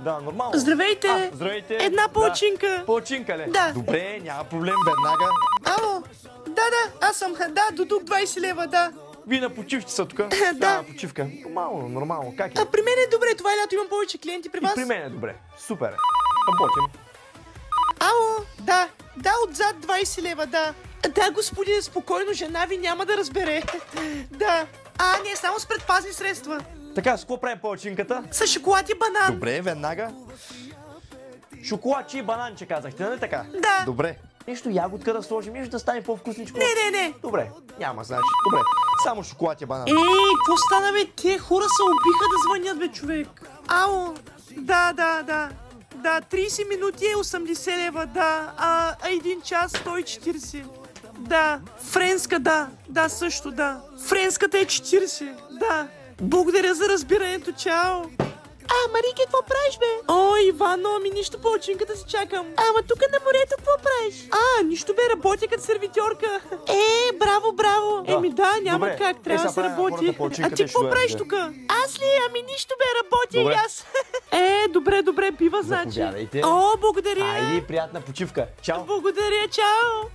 Да, нормално. Здравейте! Здравейте! Една палачинка. Да. Палачинка ли? Да. Добре, няма проблем, веднага. Ало! Да, аз съм. Да, до тук 20 лева, да. Вие на почивки са тук? Да. На почивка. Нормално. Как е? При мен е добре, това лято имам повече клиенти при вас. И при мен е добре. Супер е. Работим. Ало! Да, отзад 20 лева, да. Да, господин, спокойно, жена ви няма да разбере. Да. Не, само с предпазни средства. Така, с какво правим палачинката? С шоколад и банан. Добре, веднага. Шоколадче и бананче казахте, нали така? Да. Добре. Нещо ягодка да сложим, нещо да стане по-вкусничко. Не. Добре, няма значи. Добре, само шоколад и банан. Какво стана, бе? Те хора се убиха да звънят, бе, човек. Ало, да. Да, 30 минути е 80 лева, да. 1 час 140. Да, френска, да, също, да. Френската е 40, да. Благодаря за разбирането, чао. Марике, какво правиш, бе? Ивано, нищо, палачинката си чакам. Ама тук на морето какво правиш? Нищо, бе, работя като сервитьорка. Браво. Да. Няма добре. как, трябва да се работи. Ти какво правиш тук? Аз ли? Нищо, бе, работя добре. и аз. Добре, бива, значи. Заповядайте. Благодаря. Айде, приятна почивка. Чао. Благодаря, чао.